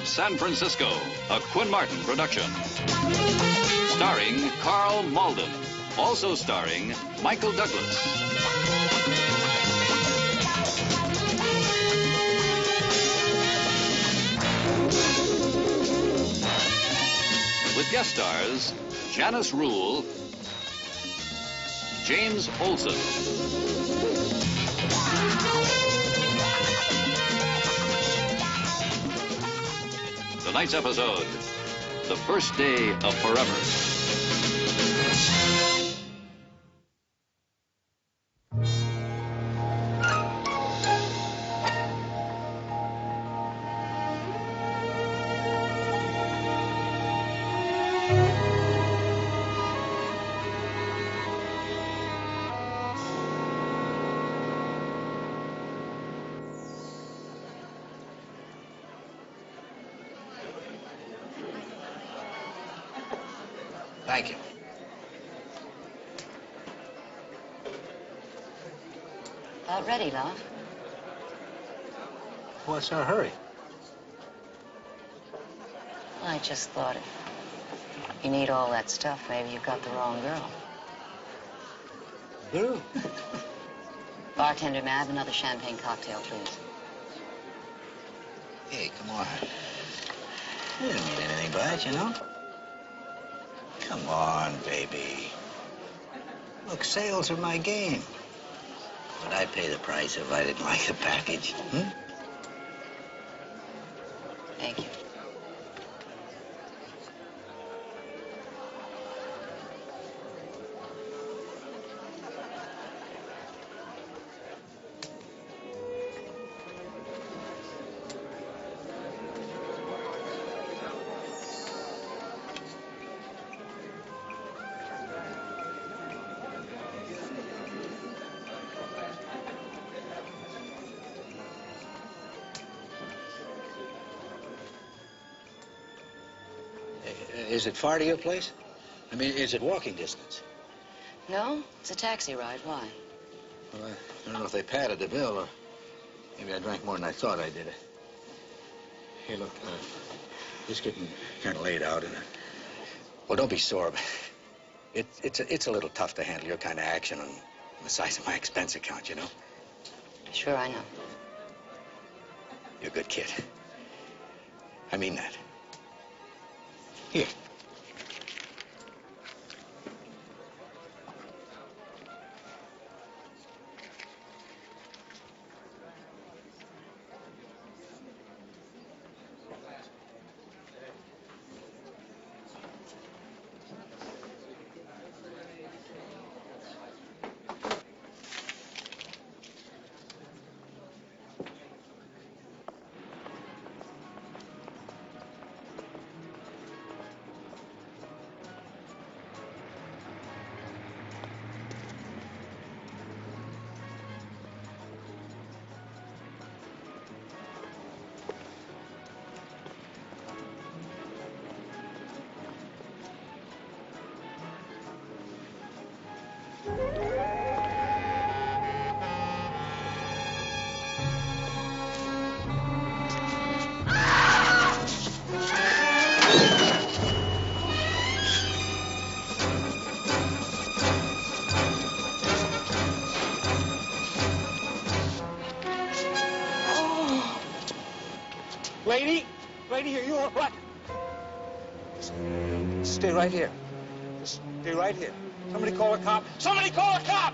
of San Francisco, a Quinn Martin production. Starring Carl Malden. Also starring Michael Douglas. With guest stars, Janice Rule, James Olson. Tonight's episode, The First Day of Forever. Thank you. About ready, love. What's our hurry? I just thought if you need all that stuff, maybe you got the wrong girl. Girl? Bartender, may I have another champagne cocktail, please? Hey, come on. You didn't mean anything by it, you know? Come on, baby. Look, sales are my game. Would I pay the price if I didn't like the package? Thank you. Is it far to your place? I mean, is it walking distance? No, it's a taxi ride. Why? Well, I don't know if they padded the bill, or maybe I drank more than I thought I did. Hey, look, it's getting kind of late out, and well, don't be sore, but it's a little tough to handle your kind of action on the size of my expense account, you know? Sure, I know. You're a good kid. I mean that. Here. Lady, are you all right? Stay right here. Just stay right here. Somebody call a cop. Somebody call a cop!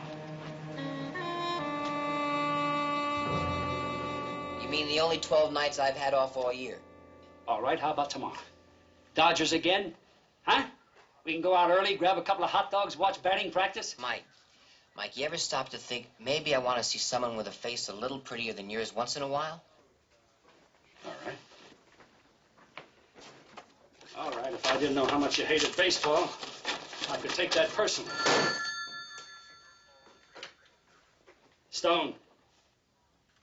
You mean the only 12 nights I've had off all year? All right, how about tomorrow? Dodgers again? Huh? We can go out early, grab a couple of hot dogs, watch batting practice? Mike, you ever stop to think maybe I want to see someone with a face a little prettier than yours once in a while? All right. All right, if I didn't know how much you hated baseball, I could take that personally. Stone.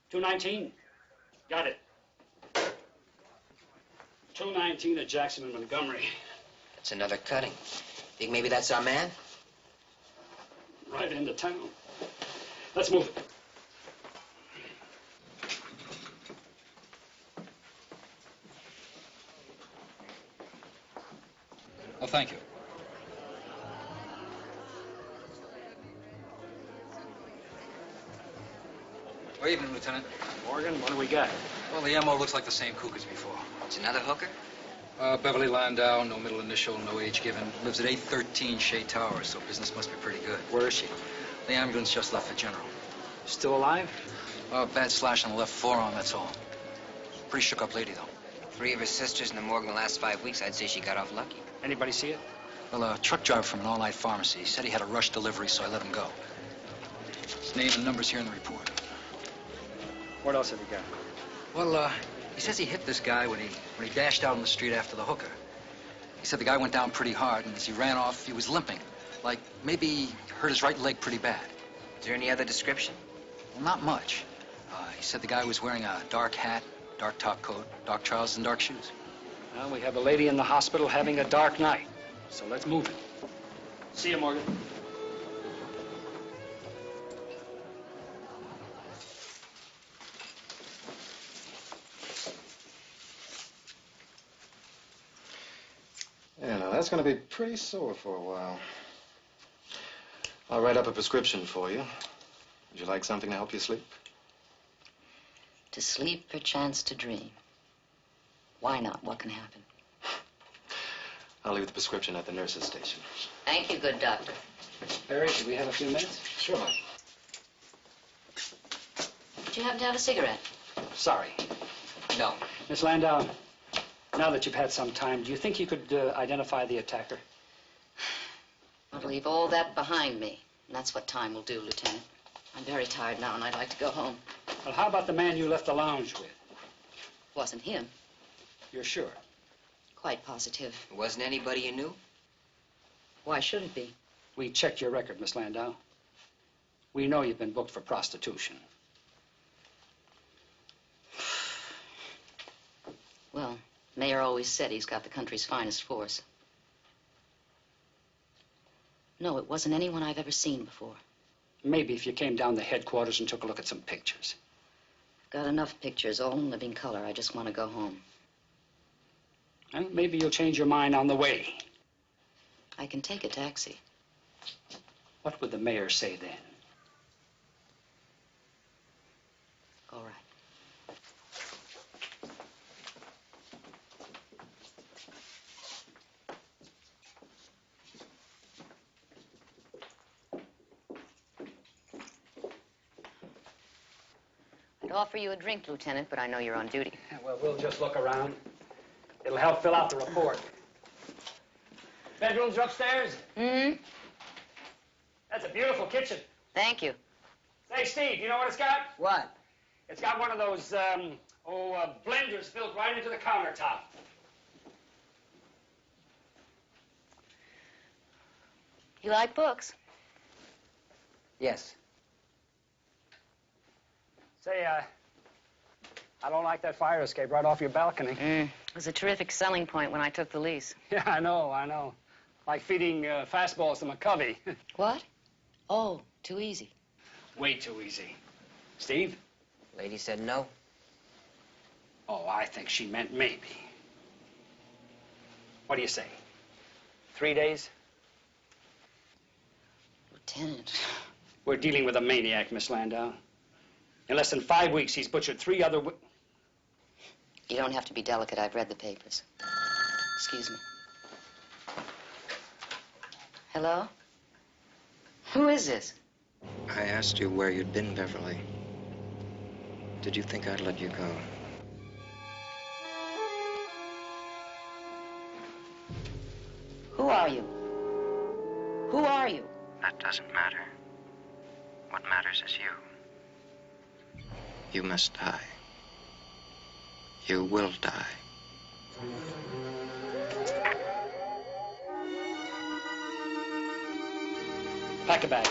219. Got it. 219 at Jackson and Montgomery. That's another cutting. Think maybe that's our man? Right into town. Let's move it. thank you. Good evening, Lieutenant. Morgan, what do we got? Well, the MO looks like the same kook as before. It's another hooker? Beverly Landau, no middle initial, no age given. Lives at 813 Shea Tower, so business must be pretty good. Where is she? The ambulance just left for General. Still alive? Bad slash on the left forearm, that's all. Pretty shook-up lady, though. 3 of her sisters in the morgue in the last 5 weeks. I'd say she got off lucky. Anybody see it? Well, a truck driver from an all-night pharmacy. He said he had a rush delivery, so I let him go. His name and number's here in the report. What else have you got? Well, he says he hit this guy when he dashed out on the street after the hooker. He said the guy went down pretty hard, and as he ran off, he was limping. Like, maybe he hurt his right leg pretty bad. Is there any other description? Well, not much. He said the guy was wearing a dark hat, dark top coat, dark trousers, and dark shoes. Well, we have a lady in the hospital having a dark night, so let's move it. See you, Morgan. Yeah, now that's going to be pretty sore for a while. I'll write up a prescription for you. Would you like something to help you sleep? To sleep, perchance to dream. Why not? What can happen? I'll leave the prescription at the nurse's station. Thank you, good doctor. Barry, should we have a few minutes? Sure. Did you happen to have a cigarette? Sorry. No. Miss Landau, now that you've had some time, do you think you could identify the attacker? I'll leave all that behind me. And that's what time will do, Lieutenant. I'm very tired now, and I'd like to go home. Well, how about the man you left the lounge with? Wasn't him. You're sure? Quite positive. It wasn't anybody you knew? Why should it be? We checked your record, Miss Landau. We know you've been booked for prostitution. Well, Mayor always said he's got the country's finest force. No, it wasn't anyone I've ever seen before. Maybe if you came down to headquarters and took a look at some pictures. Got enough pictures, all in living color. I just want to go home. Well, maybe you'll change your mind on the way. I can take a taxi. What would the mayor say then? All right. I'd offer you a drink, Lieutenant, but I know you're on duty. Yeah, well, we'll just look around. It'll help fill out the report. Bedrooms are upstairs? Mm-hmm. That's a beautiful kitchen. Thank you. Say, Steve, you know what it's got? What? It's got one of those, blenders built right into the countertop. You like books? Yes. Say, I don't like that fire escape right off your balcony. It was a terrific selling point when I took the lease. Yeah, I know. Like feeding fastballs to McCovey. What? Oh, too easy. Way too easy. Steve? Lady said no. Oh, I think she meant maybe. What do you say? 3 days? Lieutenant. We're dealing with a maniac, Miss Landau. In less than 5 weeks, he's butchered 3 other... You don't have to be delicate. I've read the papers. Excuse me. Hello? Who is this? I asked you where you'd been, Beverly. Did you think I'd let you go? Who are you? Who are you? That doesn't matter. What matters is you. You must die. You will die. Pack a bag.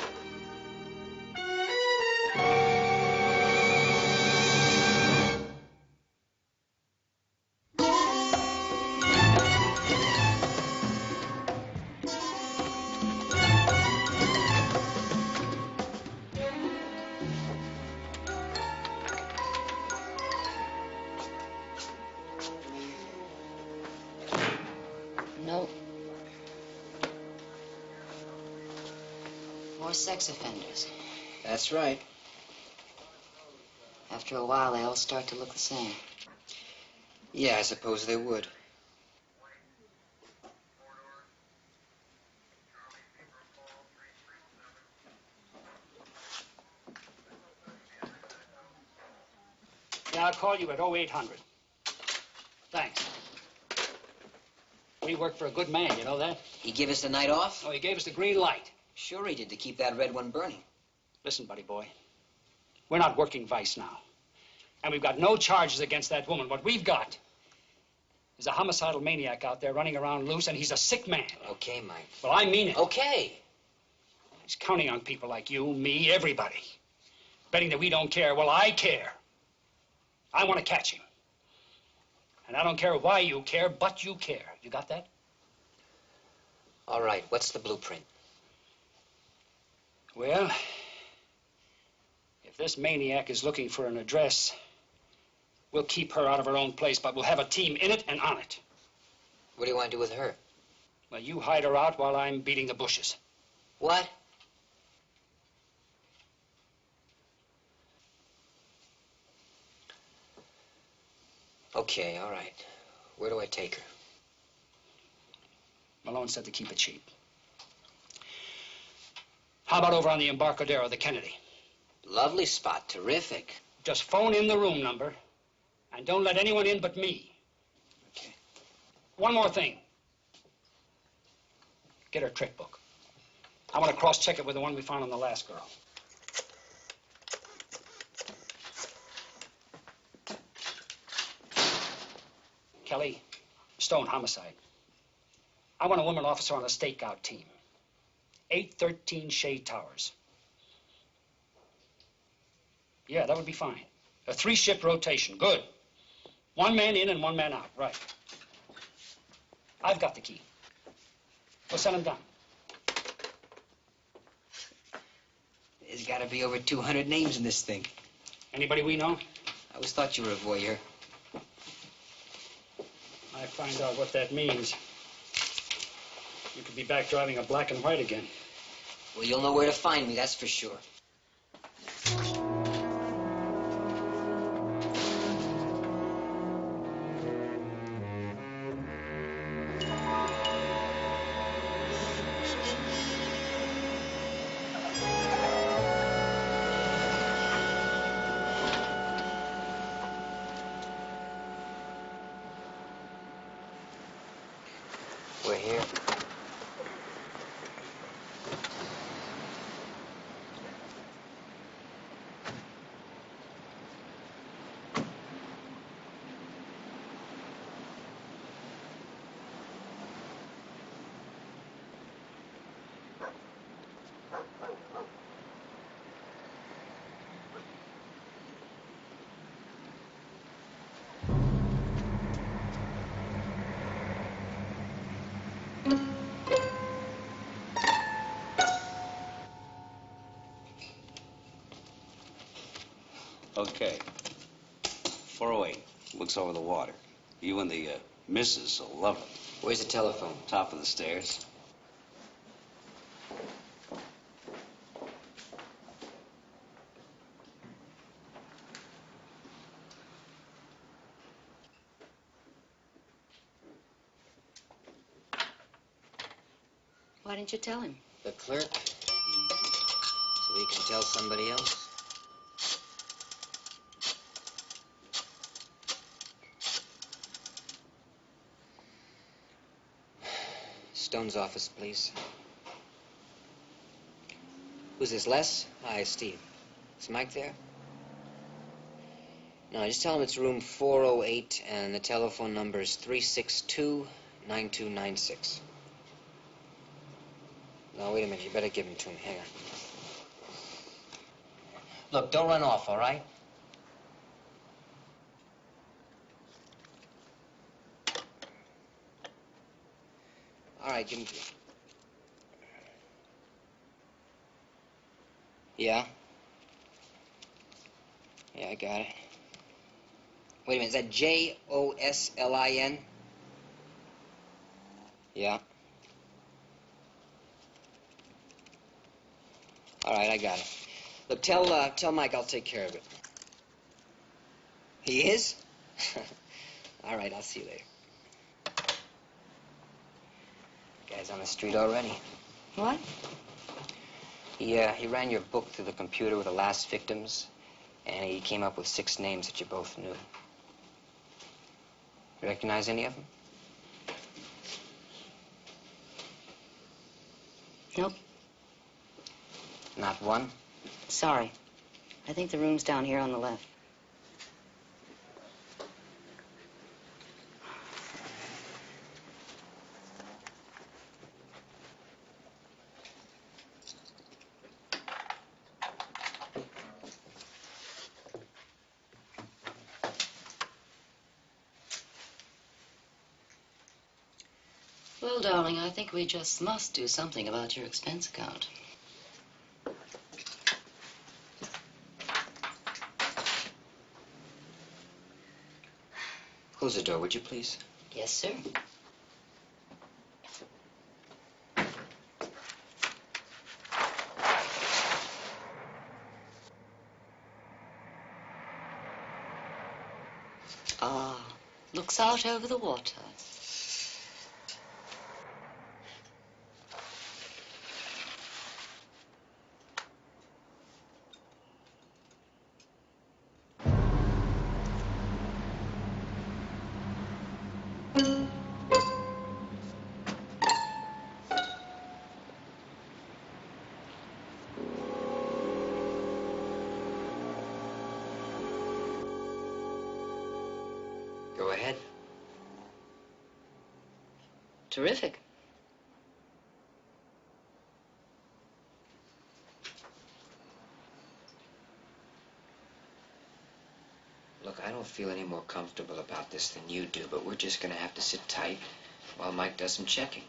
No. More sex offenders. That's right. After a while, they all start to look the same. Yeah, I suppose they would. Yeah, I'll call you at 0800. Thanks. We work for a good man, you know that? He give us the night off? Oh, he gave us the green light. Sure he did, to keep that red one burning. Listen, buddy boy, we're not working vice now. And we've got no charges against that woman. What we've got is a homicidal maniac out there running around loose, and he's a sick man. Okay, Mike. Well, I mean it. Okay. He's counting on people like you, me, everybody. Betting that we don't care. Well, I care. I want to catch him. And I don't care why you care, but you care. You got that? All right, what's the blueprint? Well, if this maniac is looking for an address, we'll keep her out of her own place, but we'll have a team in it and on it. What do you want to do with her? Well, you hide her out while I'm beating the bushes. What? Okay, all right. Where do I take her? Malone said to keep it cheap. How about over on the Embarcadero, the Kennedy? Lovely spot, terrific. Just phone in the room number, and don't let anyone in but me. Okay. One more thing. Get her trick book. I want to cross-check it with the one we found on the last girl. Kelly, Stone homicide. I want a woman officer on a stakeout team. 813 Shade Towers. Yeah, that would be fine. A 3-shift rotation. Good. 1 man in and 1 man out. Right. I've got the key. We'll send him down. There's got to be over 200 names in this thing. Anybody we know? I always thought you were a voyeur. I find out what that means. You could be back driving a black and white again. Well, you'll know where to find me, that's for sure. We're here. Okay. 408. Looks over the water. You and the missus will love it. Where's the telephone? Top of the stairs. Why didn't you tell him? The clerk? So he can tell somebody else? Stone's office, please. Who's this, Les? Hi, Steve. Is Mike there? No, just tell him it's room 408 and the telephone number is 362-9296. No, wait a minute. You better give him to me. Hang on. Look, don't run off, all right? All right, give him to me. Yeah? Yeah, I got it. Wait a minute, is that Joslin? Yeah. All right, I got it. Look, tell Mike I'll take care of it. He is? All right, I'll see you later. Guy's on the street already. What? He ran your book through the computer with the last victims, and he came up with 6 names that you both knew. You recognize any of them? Nope. Not one? Sorry. I think the room's down here on the left. Well, darling, I think we just must do something about your expense account. Close the door, would you, please? Yes, sir. Ah, looks out over the water. Go ahead. Terrific. Look, I don't feel any more comfortable about this than you do, but we're just gonna have to sit tight while Mike does some checking.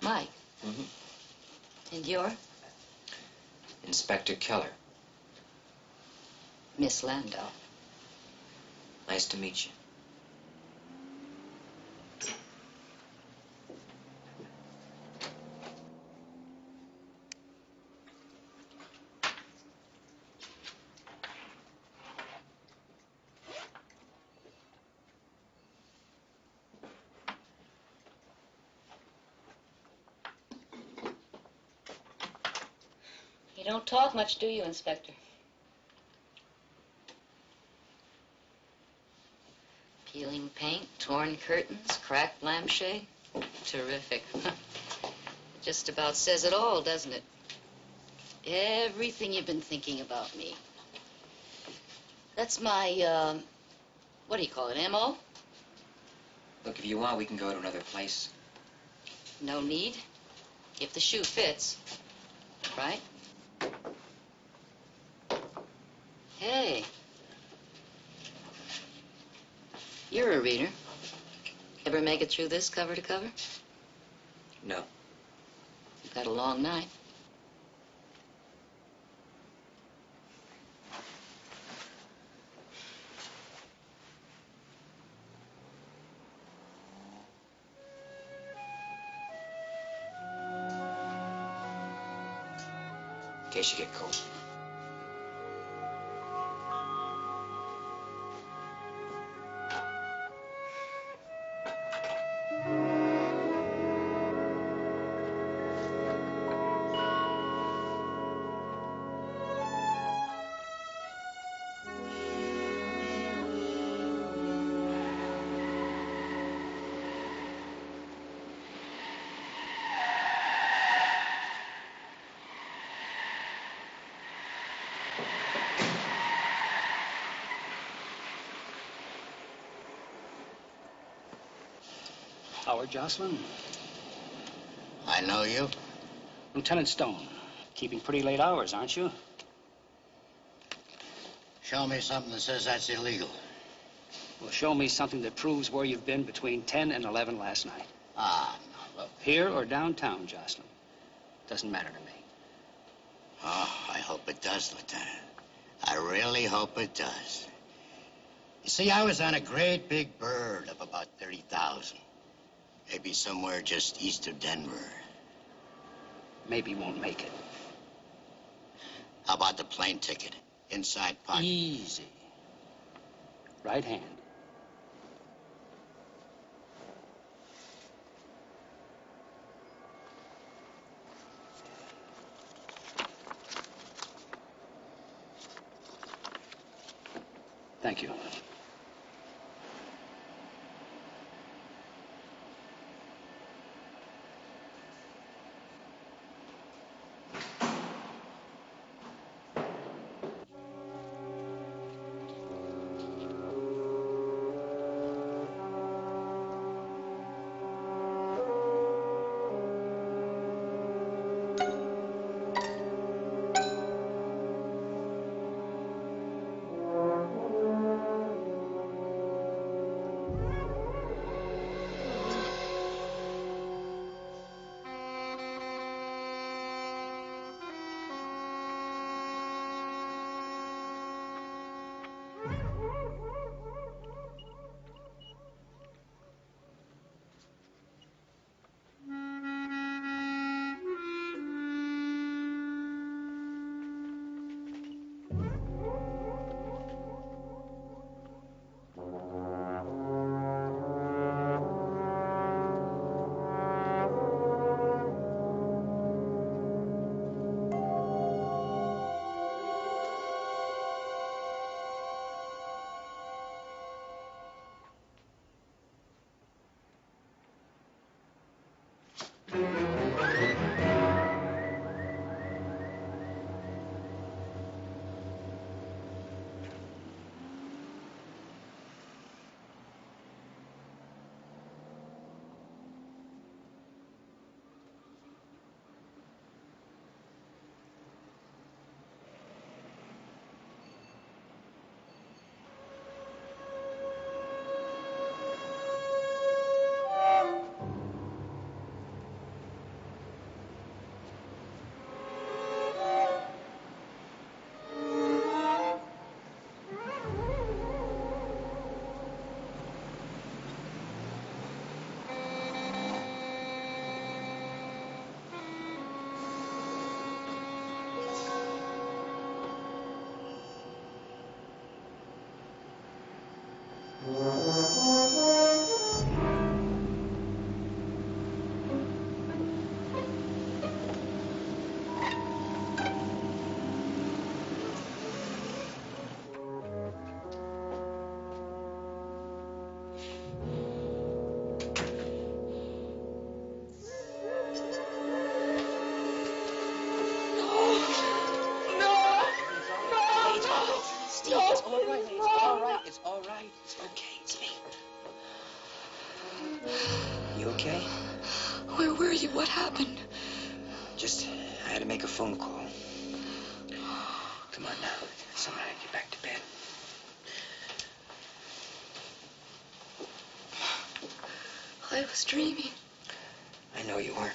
Mike? Mm-hmm. And you're? Inspector Keller. Miss Landau. Nice to meet you. You don't talk much, do you, Inspector? Peeling paint, torn curtains, cracked lampshade. Terrific. Just about says it all, doesn't it? Everything you've been thinking about me. That's my, what do you call it, M.O.? Look, if you want, we can go to another place. No need. If the shoe fits. Right? Hey. You're a reader. Ever make it through this cover to cover? No. You've got a long night. In case you get cold. Howard Jocelyn? I know you. Lieutenant Stone. Keeping pretty late hours, aren't you? Show me something that says that's illegal. Well, show me something that proves where you've been between 10 and 11 last night. Ah, no, look. Here or downtown, Jocelyn. Doesn't matter to me. Oh, I hope it does, Lieutenant. I really hope it does. You see, I was on a great big bird of about 30,000. Maybe somewhere just east of Denver. Maybe won't make it. How about the plane ticket? Inside pocket. Easy. Right hand. Thank you. It's all right. It's okay. It's me. You okay? Where were you? What happened? I had to make a phone call. Come on now. Somebody get back to bed. I was dreaming. I know you were.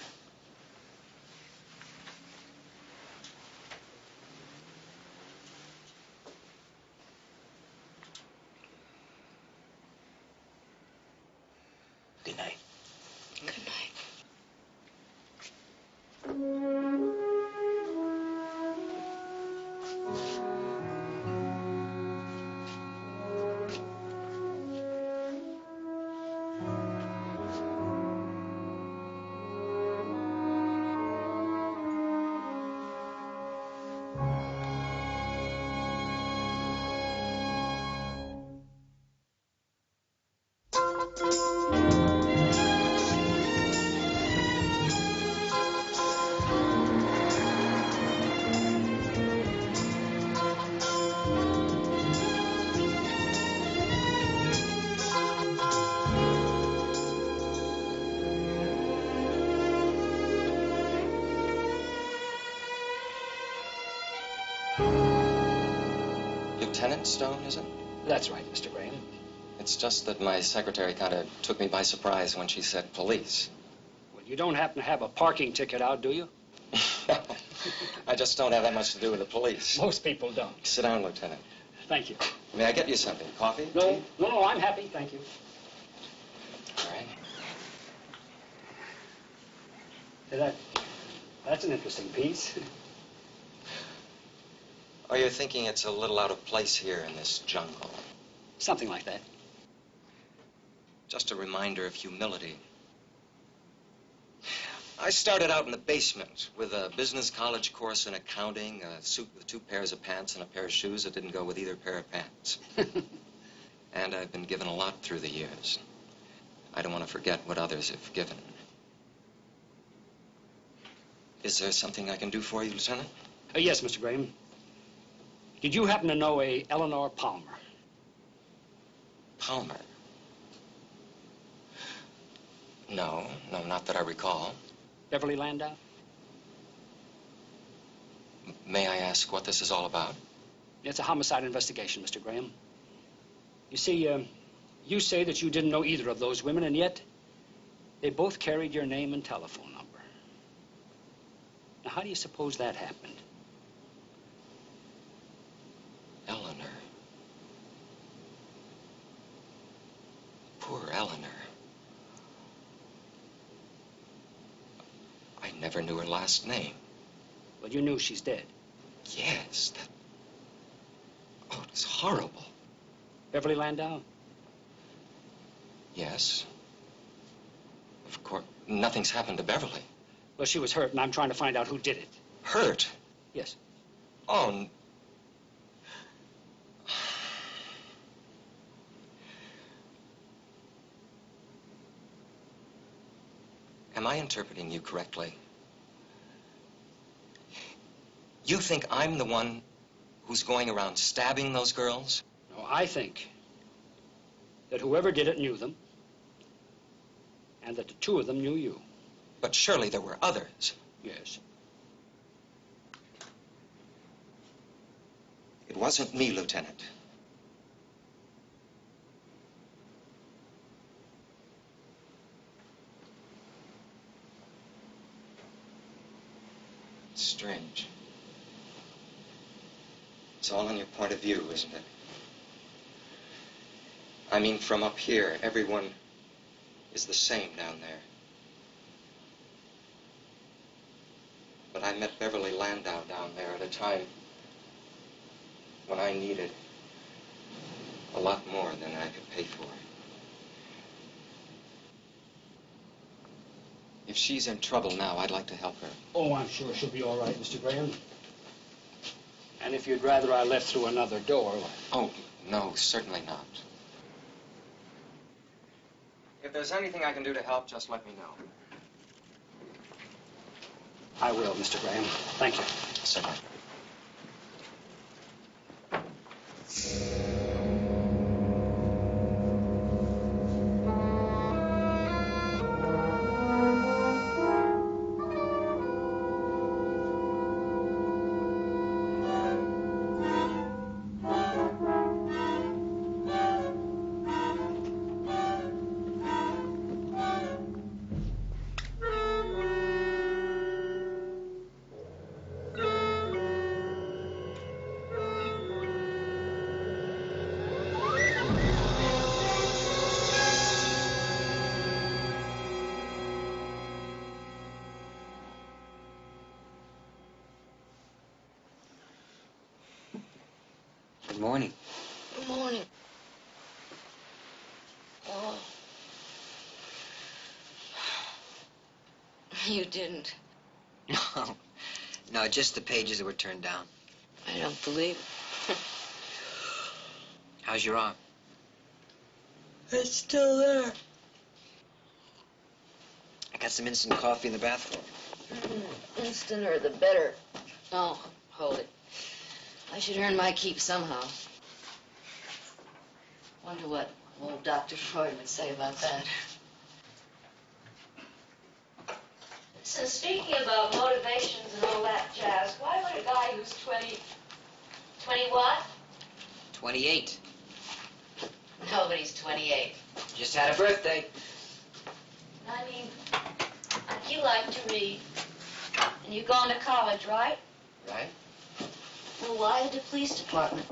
Good night. Good night. Lieutenant Stone, is it? That's right, Mr. Graham. It's just that my secretary kind of took me by surprise when she said police. Well, you don't happen to have a parking ticket out, do you? I just don't have that much to do with the police. Most people don't. Sit down, Lieutenant. Thank you. May I get you something? Coffee? No, Tea? no, I'm happy, thank you. All right. Hey, that's an interesting piece. Or you're thinking it's a little out of place here in this jungle? Something like that. Just a reminder of humility. I started out in the basement with a business college course in accounting, a suit with 2 pairs of pants, and a pair of shoes that didn't go with either pair of pants. And I've been given a lot through the years. I don't want to forget what others have given. Is there something I can do for you, Lieutenant? Yes, Mr. Graham. Did you happen to know a Eleanor Palmer? Palmer? No, not that I recall. Beverly Landau? May I ask what this is all about? It's a homicide investigation, Mr. Graham. You see, you say that you didn't know either of those women, and yet they both carried your name and telephone number. Now, how do you suppose that happened? Eleanor. Poor Eleanor. I never knew her last name. Well, you knew she's dead. Yes, Oh, it was horrible. Beverly Landau? Yes. Of course, nothing's happened to Beverly. Well, she was hurt, and I'm trying to find out who did it. Hurt? Yes. Oh, am I interpreting you correctly? You think I'm the one who's going around stabbing those girls? No, I think that whoever did it knew them, and that the 2 of them knew you. But surely there were others. Yes. It wasn't me, Lieutenant. It's strange. It's all in your point of view, isn't it? I mean, from up here, everyone is the same down there. But I met Beverly Landau down there at a time when I needed a lot more than I could pay for. If she's in trouble now, I'd like to help her. Oh, I'm sure she'll be all right, Mr. Graham. And if you'd rather I left through another door... Oh, no, certainly not. If there's anything I can do to help, just let me know. I will, Mr. Graham. Thank you. Certainly. Good morning. Good morning. Oh. You didn't. No. No, just the pages that were turned down. I don't believe it. How's your arm? It's still there. I got some instant coffee in the bathroom. Instanter the better. Oh, hold it. I should earn my keep somehow. Wonder what old Dr. Freud would say about that. So speaking about motivations and all that jazz, why would a guy who's 20 what? 28. Nobody's 28. Just had a birthday. I mean, you like to read. And you're going to college, right? Right. Well, why the police department?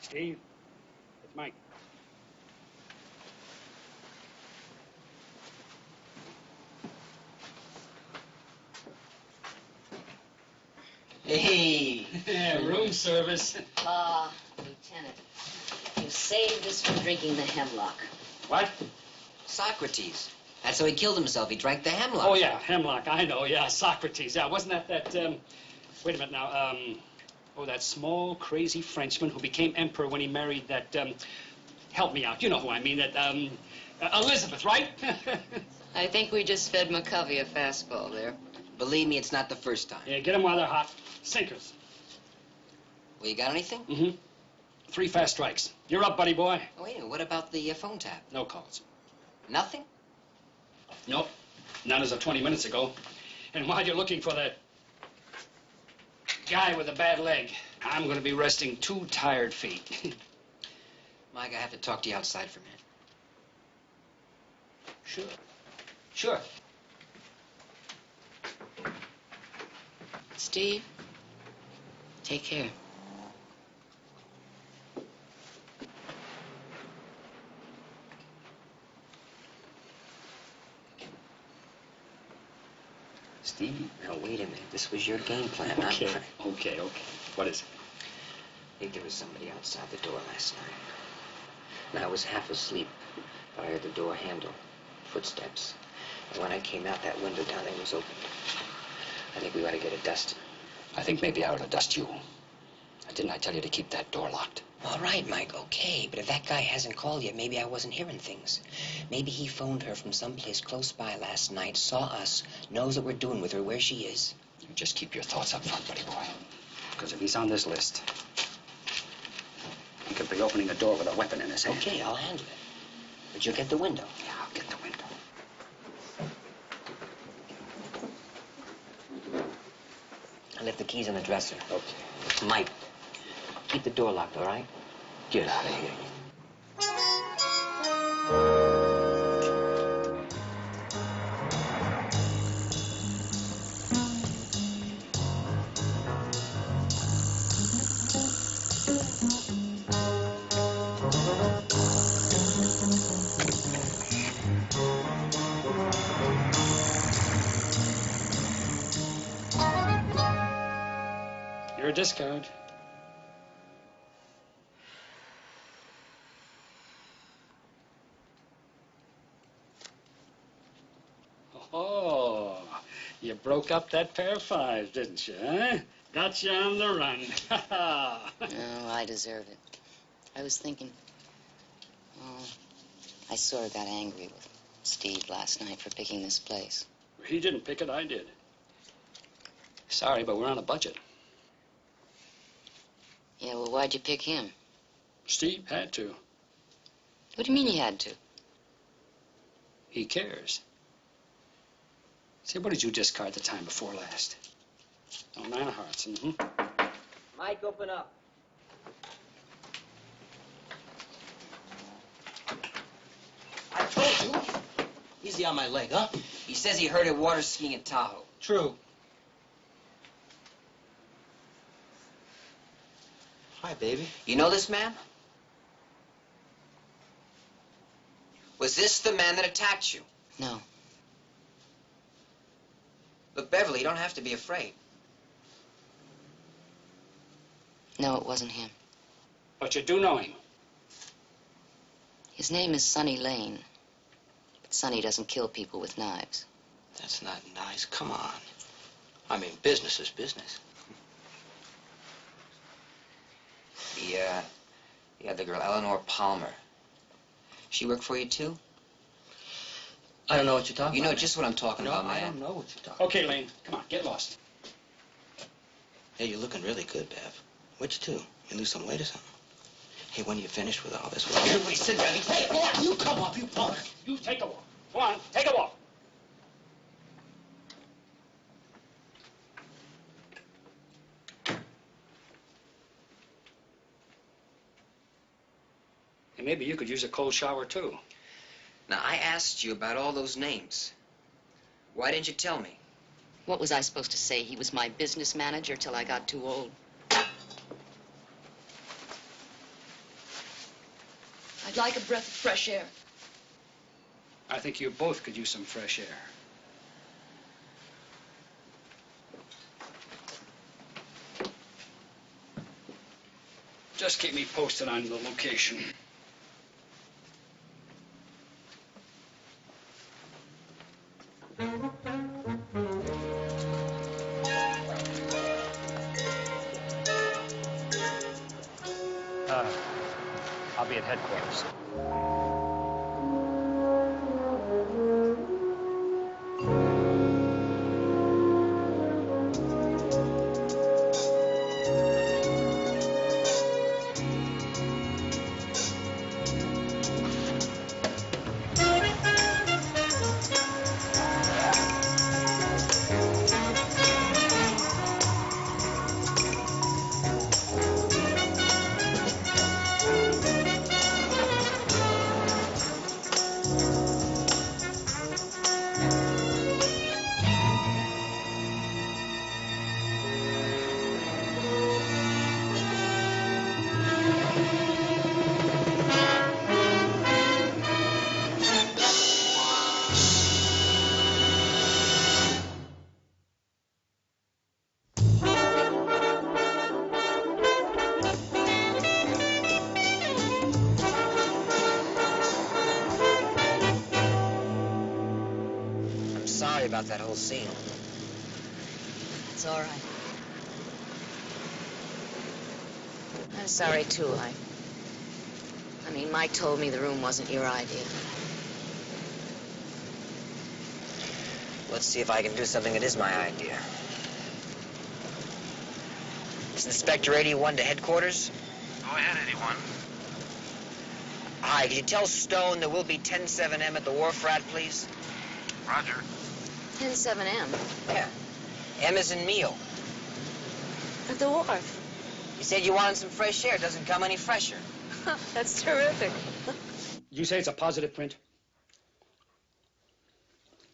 Steve, it's Mike. Hey. Room service. Ah, Lieutenant, you saved us from drinking the hemlock. What? Socrates. That's how he killed himself. He drank the hemlock. Oh, yeah, hemlock. I know, yeah, Socrates. Yeah, wasn't that, wait a minute now, oh, that small, crazy Frenchman who became emperor when he married that, help me out. You know who I mean, that, Elizabeth, right? I think we just fed McCovey a fastball there. Believe me, it's not the first time. Yeah, get them while they're hot. Sinkers. Well, you got anything? Mm-hmm. 3 fast strikes. You're up, buddy boy. Oh, wait a minute. What about the phone tap? No calls. Nothing? Nope. None as of 20 minutes ago. And while you're looking for that guy with a bad leg, I'm going to be resting 2 tired feet. Mike, I have to talk to you outside for a minute. Sure. Sure. Steve, take care. Steve, now wait a minute. This was your game plan, Okay, huh? okay. What is it? I think there was somebody outside the door last night. And I was half asleep, but I heard the door handle, footsteps. And when I came out, that window down there was open. I think we ought to get it dusted. I think maybe I ought to dust you. Didn't I tell you to keep that door locked? All right, Mike, okay. But if that guy hasn't called yet, maybe I wasn't hearing things. Maybe he phoned her from someplace close by last night, saw us, knows what we're doing with her, where she is. You just keep your thoughts up front, buddy boy. Because if he's on this list, he could be opening the door with a weapon in his hand. Okay, I'll handle it. But you'll get the window. Yeah, I'll get the window. I left the keys on the dresser. Okay. Mike, keep the door locked, all right? Get out of here. You're a discard. Oh, you broke up that pair of 5s, didn't you, huh? Got you on the run. Oh, I deserve it. I was thinking, oh, I sort of got angry with Steve last night for picking this place. He didn't pick it, I did. Sorry, but we're on a budget. Yeah, well, why'd you pick him? Steve had to. What do you mean he had to? He cares. Say, what did you discard the time before last? Oh, 9 of hearts. Mm-hmm. Mike, open up. I told you. Easy on my leg, huh? He says he heard it water skiing in Tahoe. True. Hi, baby. You know this man? Was this the man that attacked you? No. Look, Beverly, you don't have to be afraid. No, it wasn't him. But you do know him. His name is Sonny Lane. But Sonny doesn't kill people with knives. That's not nice. Come on. I mean, business is business. The other girl, Eleanor Palmer. She work for you, too? I don't know what you're talking about. You know just what I'm talking about, man. I don't know what you're talking Okay, Lane, come on, get lost. Hey, you're looking really good, Bev. Which two? You lose some weight or something? Hey, when are you finished with all this? Everybody sit down. Hey, go on, you come up, you punk. You take a walk. Go on, take a walk. And maybe you could use a cold shower, too. Now, I asked you about all those names. Why didn't you tell me? What was I supposed to say? He was my business manager till I got too old. I'd like a breath of fresh air. I think you both could use some fresh air. Just keep me posted on the location. I'll be at headquarters. About that whole scene. It's all right. I'm sorry, too. I mean, Mike told me the room wasn't your idea. Let's see if I can do something that is my idea. Is Inspector 81 to headquarters? Go ahead, 81. Hi, can you tell Stone there will be 10-7M at the wharf rat, please? Roger. 10-7M? Yeah. M is in meal. At the wharf? You said you wanted some fresh air. It doesn't come any fresher. That's terrific. You say it's a positive print?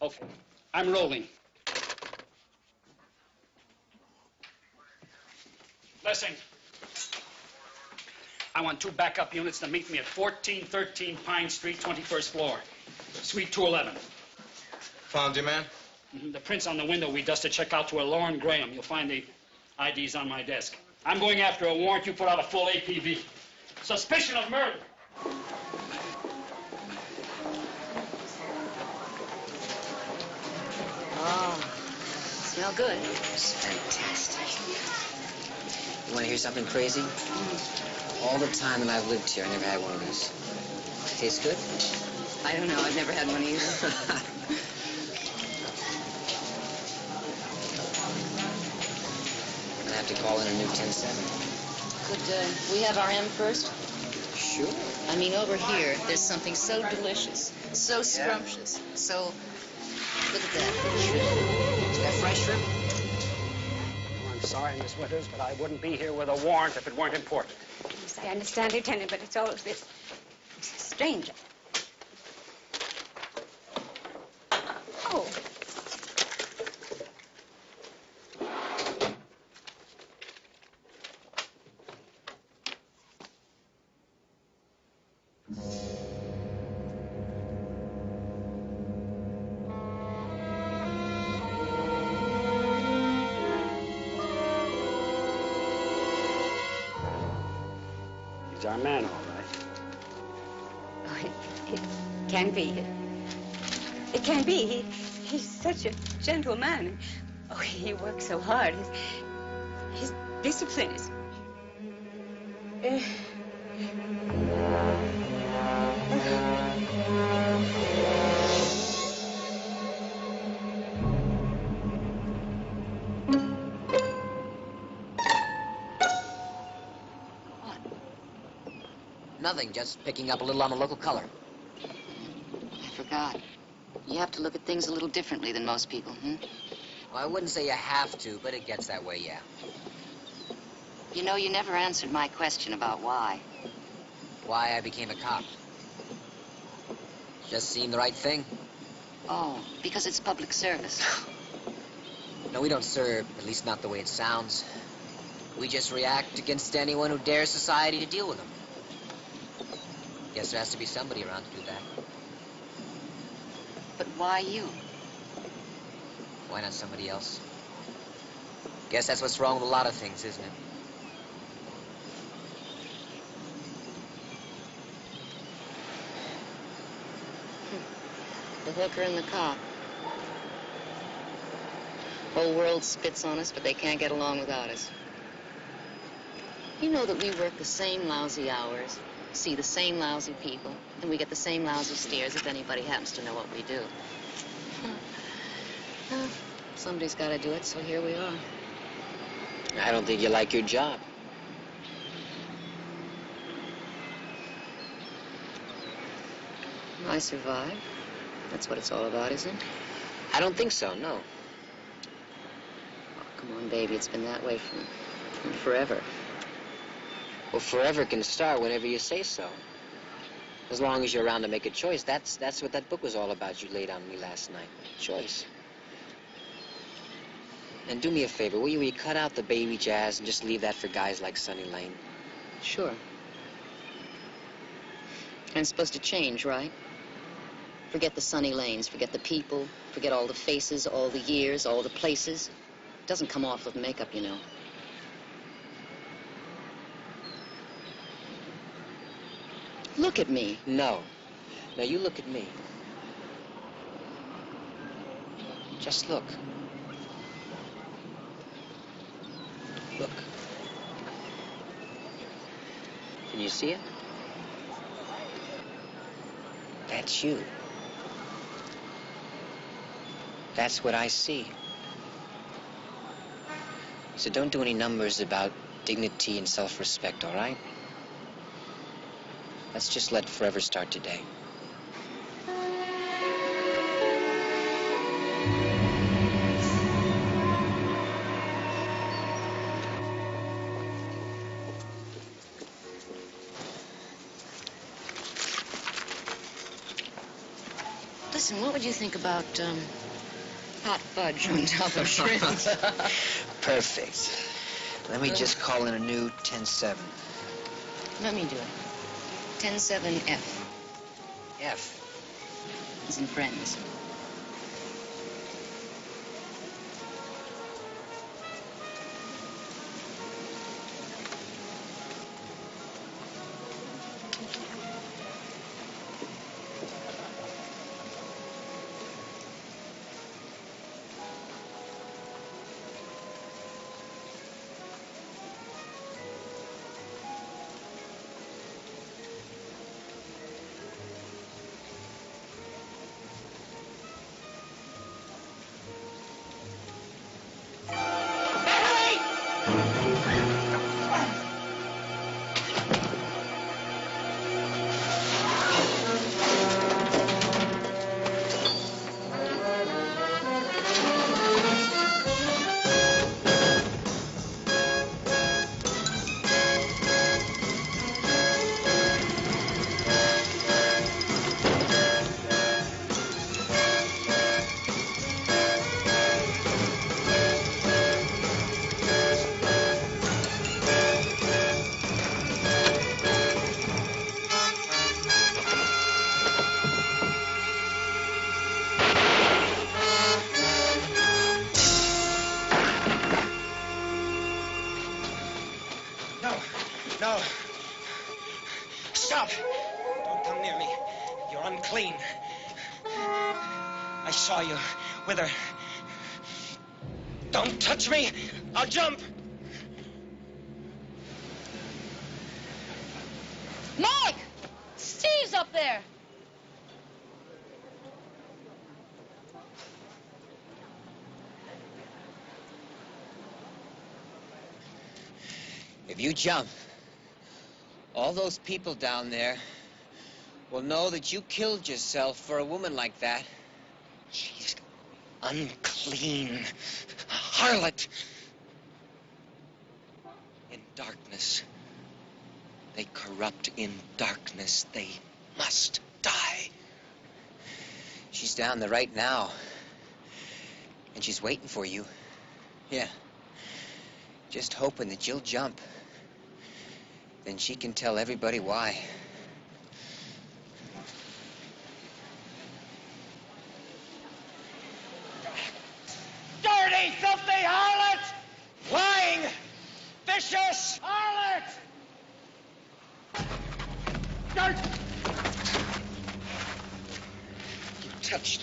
Okay. I'm rolling. Listen. I want 2 backup units to meet me at 1413 Pine Street, 21st floor. Suite 211. Found you, man? The prints on the window we dusted check out to a Lauren Graham. You'll find the IDs on my desk. I'm going after a warrant. You put out a full APB. Suspicion of murder. Oh, smell good. It's fantastic. You want to hear something crazy? All the time that I've lived here, I never had one of these. Tastes good? I don't know. I've never had one either. I'm gonna have to call in a new 10-7. Could we have our M first? Sure. I mean, over here, there's something so delicious, so scrumptious, so... Look at that. Is that fresh shrimp? I'm sorry, Miss Winters, but I wouldn't be here with a warrant if it weren't important. Yes, I understand, Lieutenant, but it's all this strange. Oh. He's our man, all right. Oh, it can be. It can be. He's such a gentle man. Oh, he works so hard. His discipline is... Nothing, just picking up a little on the local color. I forgot. You have to look at things a little differently than most people, Well, I wouldn't say you have to, but it gets that way, yeah. You know, you never answered my question about why. Why I became a cop. Just seemed the right thing. Oh, because it's public service. No, we don't serve, at least not the way it sounds. We just react against anyone who dares society to deal with them. Guess there has to be somebody around to do that. But why you? Why not somebody else? Guess that's what's wrong with a lot of things, isn't it? hooker and the cop. Whole world spits on us, but they can't get along without us. You know that we work the same lousy hours, see the same lousy people, and we get the same lousy stares if anybody happens to know what we do. Well, somebody's got to do it, so here we are. I don't think you like your job. I survive. That's what it's all about, isn't it? I don't think so, no. Oh, come on, baby. It's been that way from forever. Well, forever can start whenever you say so. As long as you're around to make a choice. That's what that book was all about you laid on me last night. Choice. And do me a favor, will you cut out the baby jazz and just leave that for guys like Sonny Lane? Sure. And it's supposed to change, right? Forget the Sonny Lanes, forget the people, forget all the faces, all the years, all the places. It doesn't come off with makeup, you know. Look at me. No. No, you look at me. Just look. Look. Can you see it? That's you. That's what I see. So don't do any numbers about dignity and self-respect, all right? Let's just let forever start today. Listen, what would you think about hot fudge on top of shrimp? Perfect. Let me just call in a new 10-7. Let me do it. 10-7-F. F. As in friends. No. Stop. Don't come near me. You're unclean. I saw you with her. Don't touch me. I'll jump. Mike! Steve's up there. If you jump, all those people down there will know that you killed yourself for a woman like that. She's unclean. Harlot. In darkness. They corrupt in darkness. They must die. She's down there right now. And she's waiting for you. Yeah. Just hoping that you'll jump. Then she can tell everybody why. Dirty, filthy harlot! Lying, vicious harlot! Dirt! You touched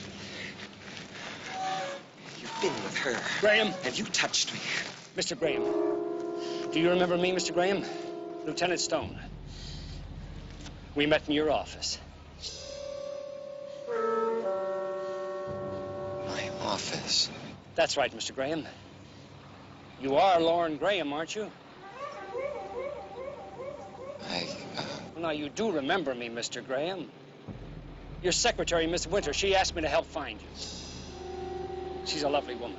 her. Graham. And you touched me. Mr. Graham. Do you remember me, Mr. Graham? Lieutenant Stone. We met in your office. My office? That's right, Mr. Graham. You are Lauren Graham, aren't you? Well, now, you do remember me, Mr. Graham. Your secretary, Miss Winter, she asked me to help find you. She's a lovely woman.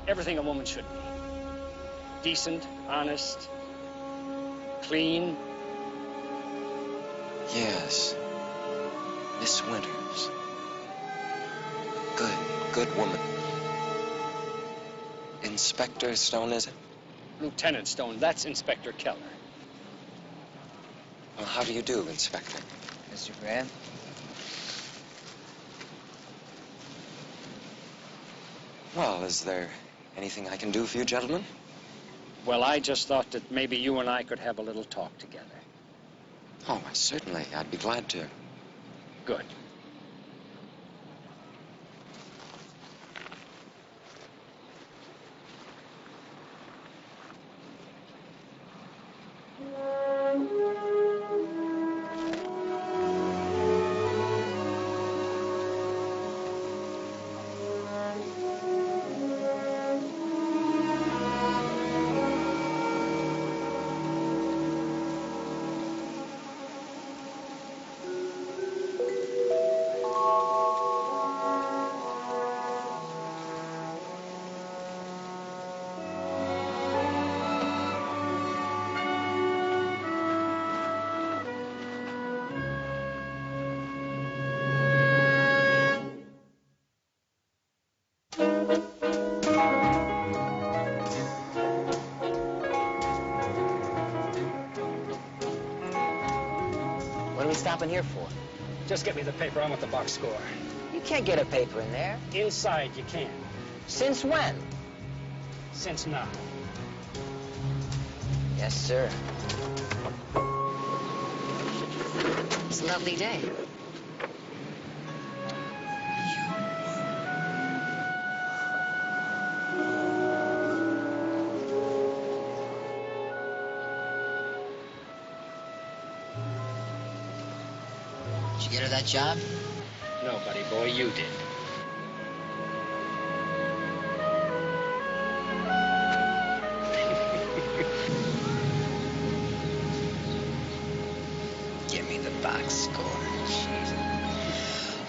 Everything a woman should be. Decent, honest, clean. Yes. Miss Winters. Good woman. Inspector Stone, is it? Lieutenant Stone, that's Inspector Keller. Well, how do you do, Inspector? Mr. Graham? Well, is there anything I can do for you, gentlemen? Well, I just thought that maybe you and I could have a little talk together. Oh, certainly. I'd be glad to. Good. What are we stopping here for? Just get me the paper. I want the box score. You can't get a paper in there. Inside, you can. Since when? Since now. Yes, sir. It's a lovely day. Did you get her that job? No, buddy boy, you did. Give me the box score. Jeez.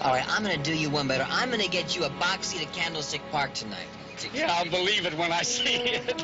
All right, I'm gonna do you one better. I'm gonna get you a box seat at Candlestick Park tonight. Yeah, I'll believe it when I see it.